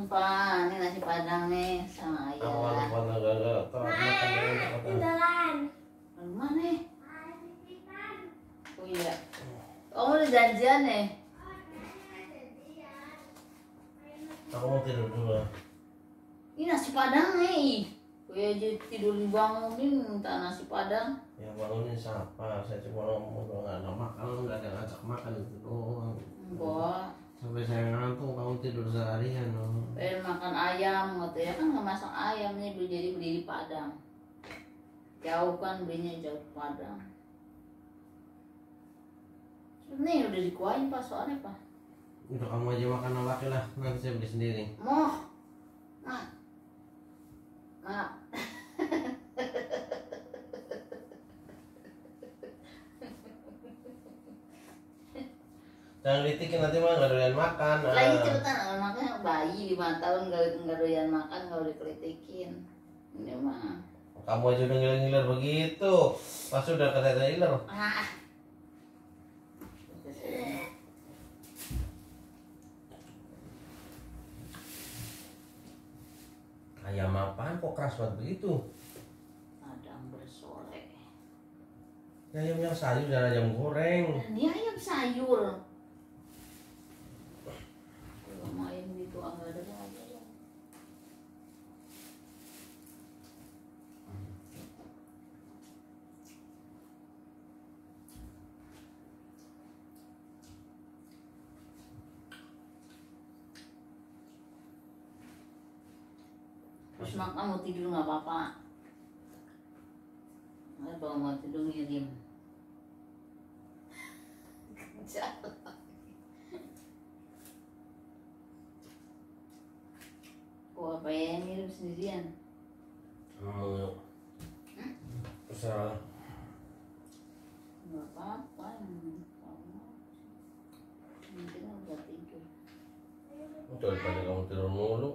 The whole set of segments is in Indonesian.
Pak, ini nasi padang nih sama ayah. Apa enggak makan Jalan. Mana nih? Oh iya. Oh udah janjian nih. Aku mau tidur dulu. Ini nasi padang nih. Gue aja tidur dibangunin minta nasi padang. Yang bangunin siapa? Saya cuma ngomong nggak ada makan, nggak ada ngajak makan itu doang. Enggak. Sampai saya ngantuk, kamu tidur seharian loh. Pengen makan ayam katanya kan nggak masak ayam nih jadi beli di Padang. Jauh kan belinya jauh ke Padang. Nih udah dikuain Pak soalnya Pak. Untuk kamu aja makan laki lah, nanti saya beli sendiri. Moh. Nah. Nah. Jangan ditikin nanti mah nggak doyan makan. Lagi cepetan anaknya bayi 5 tahun nggak doyan makan nggak boleh kelitikin. Ini mah. Kamu aja udah ngiler-ngiler begitu, pasti udah kelihatan ngiler. Ah. Ayam apaan kok keras banget begitu? Padang bersolek. Ayam yang sayur dan ayam goreng. Ini ayam sayur. Kalau main gitu enggak ada aja. Terus makan mau tidur nggak apa-apa. Kalau mau tidur ngirim. Kok apa yang ngirim sendirian? Terserah. Nggak apa-apa. Mungkin udah tidur. Daripada kamu tidur mulu.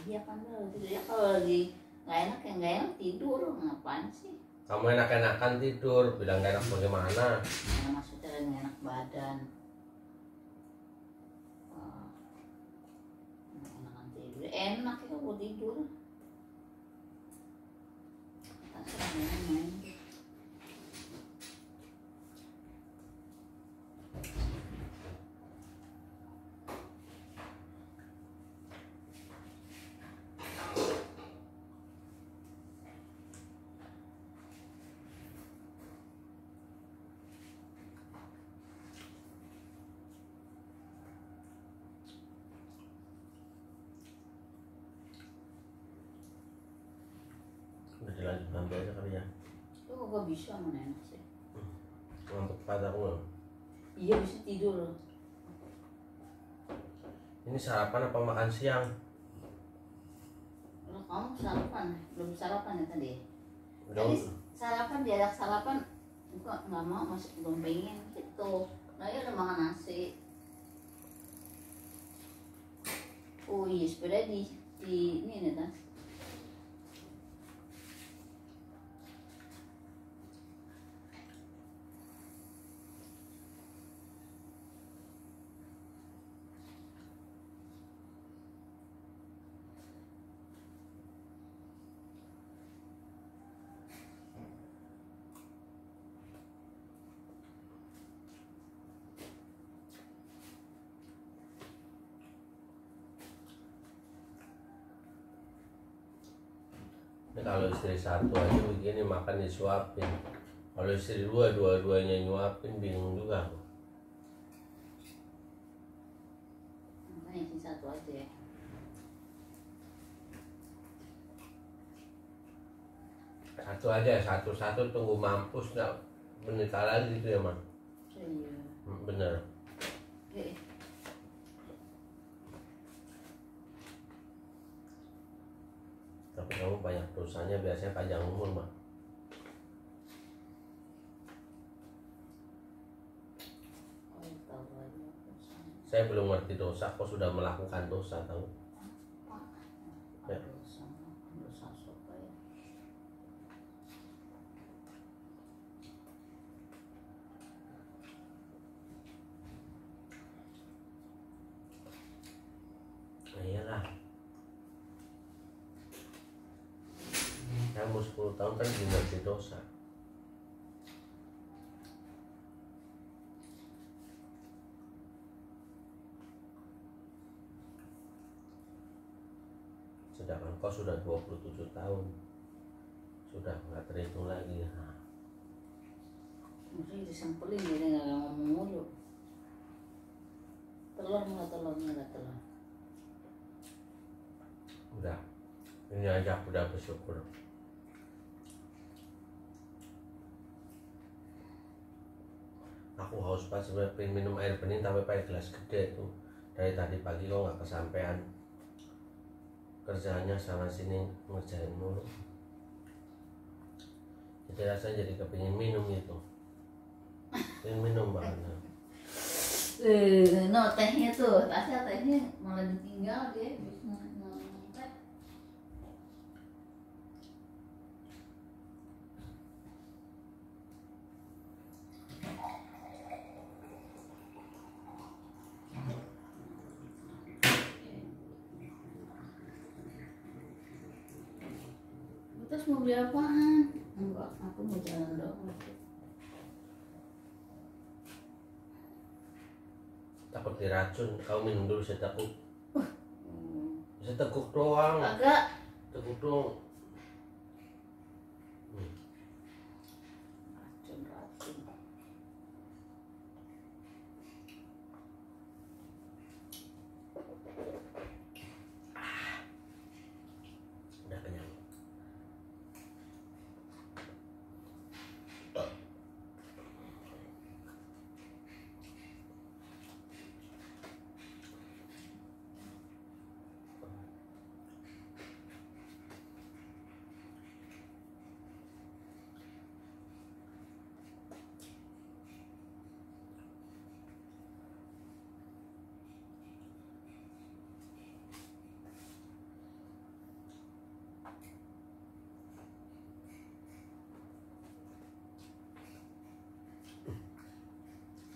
Iya kan tidur ya kalau lagi nggak enak ya nggak enak tidur ngapain sih? Kamu enak-enakan tidur, bilang gak enak bagaimana? Ya, maksudnya nggak enak badan. Enakan tidur enak ya kalau tidur. Terserah main. Udah dilanjut nanti aja kali ya. Itu kok bisa mana enak sih? Ngantuk padaku. Iya bisa tidur. Ini sarapan apa makan siang? Kalau kamu sarapan, belum sarapan ya tadi? Udah. Tadi sarapan diajak sarapan, enggak mau masih belum pengen gitu. Nah ya udah makan nasi. Oh iya sepeda di ini nih tas. Ini kalau istri satu aja begini makan disuapin. Kalau istri dua-duanya nyuapin bingung juga. Makanya sih satu aja ya. Satu aja, satu-satu tunggu mampus nggak menikah lagi gitu ya Mak? Iya. Bener. Iya. Tapi kamu banyak dosanya biasanya panjang umur Mak. Saya belum ngerti dosa, kok sudah melakukan dosa tahu? Ya. Dosa apa ya? Nah, iyalah. umur 10 tahun kan jadi dosa. Sedangkan kau sudah 27 tahun, sudah nggak terhitung lagi. Nah, mesti disempelin jadi nggak ngomong mulu. Telur nggak telur. udah, ini aja aku udah bersyukur. Aku haus pas pengen minum air bening tapi pakai gelas gede tuh. Dari tadi pagi kok nggak kesampean. Kerjaannya sana sini ngerjain mulu. Jadi rasanya jadi kepingin minum gitu. Pengen minum banget. No tehnya tuh, tasnya tehnya malah ditinggal dia. Terus mau beli apaan? Enggak, aku mau jalan doang. Takut diracun, kau minum dulu seteguk. Seteguk doang. Agak. Teguk doang. Racun. Udah kenyang.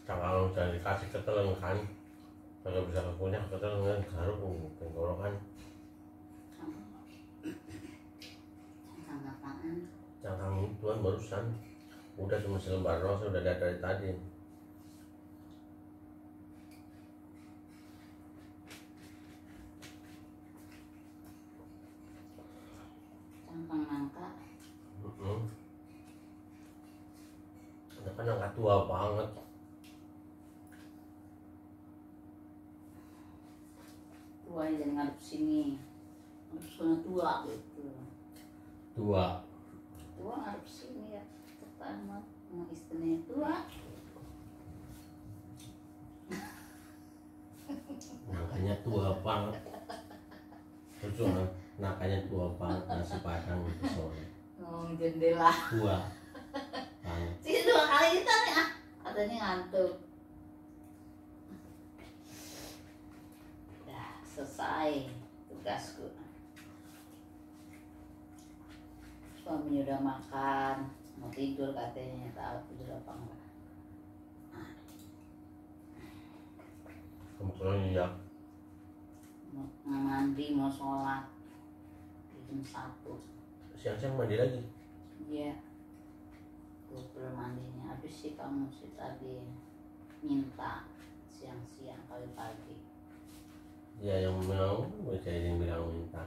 Kalau jangan dikasih ketelan kan, kalau bisa kekunyah ketelan kan garuk tenggorokan. Apaan? Cangkang tuan barusan udah cuma selembar doang, saya udah lihat dari tadi. Cangkang nangka. Udah kan nangka tua banget. Tua jangan ngadep sini. Ngadep sana tua gitu. Tua. Tua ngadep sini ya. Pertama sama istrinya tua. Nangkanya tua banget. Lucu kan? Nangkanya tua banget, nasi padang itu sore. Ngomong jendela. Tua banget. Sini 2 kali kita nih ah. Katanya ngantuk. Udah selesai tugasku. Suaminya udah makan, mau tidur katanya, tahu tidur apa enggak. Kamu pulang ya? Mau mandi, mau sholat jam 1. Siang-siang mandi lagi? Iya, gue belum mandinya. Habis sih kamu sih tadi minta siang-siang kali pagi. Ya yang mau, saya yang bilang minta.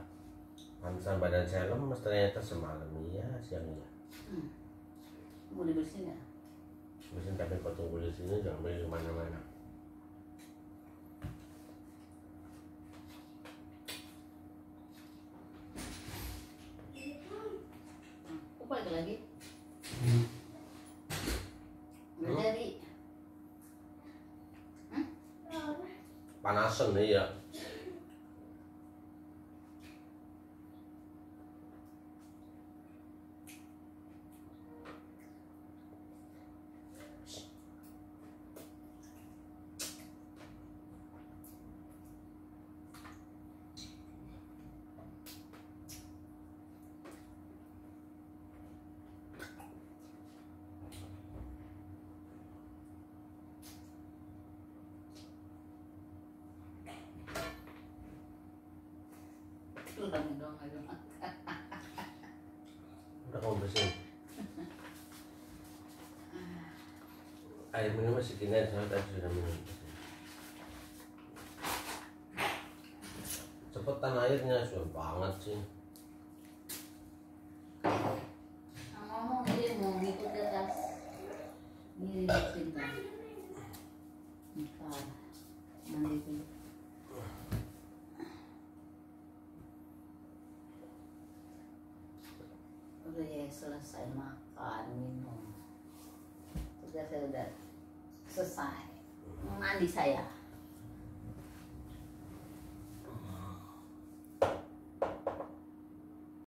Pantesan badan saya lemes, ternyata semalam iya siangnya. Mau dibersihin nggak? Bersin tapi kau tunggu di sini, jangan pergi kemana-mana. Aku balik lagi. Nggak jadi. Panasan nih ya. Tulangnya doang aja makan. Udah kamu bersihin. Air minum masih kini soalnya tadi sudah minum. Cepetan airnya sudah banget sih. Ngomong dia mau ngikut ke atas. Ini cinta. Ntar mandi dulu. Udah ya selesai makan minum. Sudah selesai. Mandi saya.